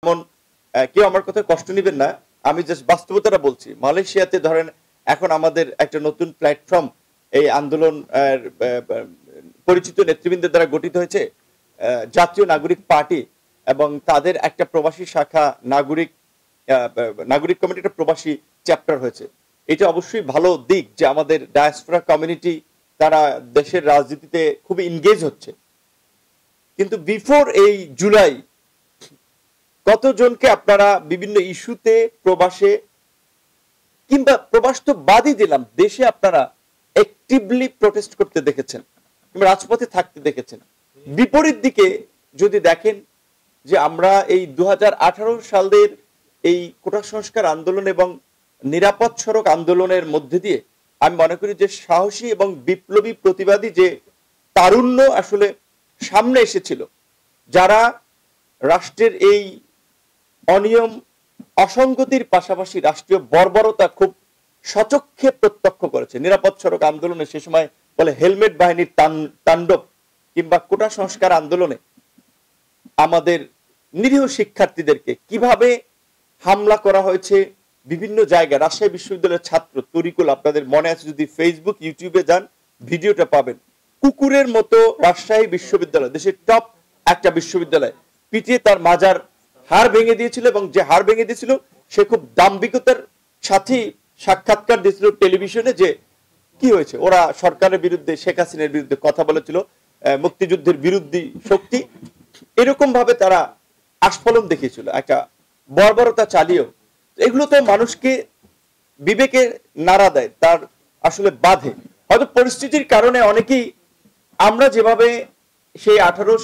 যেমন কেউ আমার কথা কষ্ট নেবেন না, আমি জাস্ট বাস্তবতাটা বলছি। মালয়েশিয়াতে ধরেন এখন আমাদের একটা নতুন প্ল্যাটফর্ম এই আন্দোলন পরিচিত নেতৃবৃন্দের দ্বারা গঠিত হয়েছে, জাতীয় নাগরিক পার্টি, এবং তাদের একটা প্রবাসী শাখা নাগরিক নাগরিক কমিটির প্রবাসী চ্যাপ্টার হয়েছে। এটা অবশ্যই ভালো দিক যে আমাদের ডায়াসপোরা কমিউনিটি তারা দেশের রাজনীতিতে খুবই এনগেজ হচ্ছে। কিন্তু বিফোর এই জুলাই কতজনকে আপনারা বিভিন্ন ইস্যুতে প্রবাসে কিংবা প্রবাস তো বাদই দিলাম, দেশে আপনারা অ্যাক্টিভলি প্রোটেস্ট করতে দেখেছেন কিংবা রাজপথে থাকতে দেখেছেন? বিপরীত দিকে যদি দেখেন যে আমরা এই 2018 সালের এই কোটা সংস্কার আন্দোলন এবং নিরাপদ সড়ক আন্দোলনের মধ্যে দিয়ে আমি মনে করি যে সাহসী এবং বিপ্লবী প্রতিবাদী যে তারুণ্য আসলে সামনে এসেছিল, যারা রাষ্ট্রের এই অনিয়ম অসঙ্গতির পাশাপাশি রাষ্ট্রীয় বর্বরতা খুব সচক্ষে প্রত্যক্ষ করেছে। নিরাপদ সড়ক আন্দোলনে সে সময় বলে হেলমেট বাহিনীর তাণ্ডব, কিংবা কোটা সংস্কার আন্দোলনে আমাদের নিরীহ শিক্ষার্থীদেরকে কিভাবে হামলা করা হয়েছে বিভিন্ন জায়গায়। রাজশাহী বিশ্ববিদ্যালয়ের ছাত্র তরিকুল, আপনাদের মনে আছে যদি ফেসবুক ইউটিউবে যান ভিডিওটা পাবেন, কুকুরের মতো রাজশাহী বিশ্ববিদ্যালয়, দেশের টপ একটা বিশ্ববিদ্যালয়, পিটিয়ে তার মাজার হাড় ভেঙে দিয়েছিল, এবং যে হাড় ভেঙে দিয়েছিল সে খুব দাম্ভিকতার সাথে সাক্ষাৎকার দিয়েছিল টেলিভিশনে যে কি হয়েছে, ওরা সরকারের বিরুদ্ধে, শেখ হাসিনার বিরুদ্ধে কথা বলেছিল, মুক্তিযুদ্ধের বিরোধী শক্তি, এরকম ভাবে তারা আস্ফলন দেখিয়েছিল, একটা বর্বরতা চালিয়েও। এগুলো তো মানুষকে বিবেকে নাড়া দেয়, তার আসলে বাধে। হয়তো পরিস্থিতির কারণে অনেকেই আমরা যেভাবে সেই 18 সাল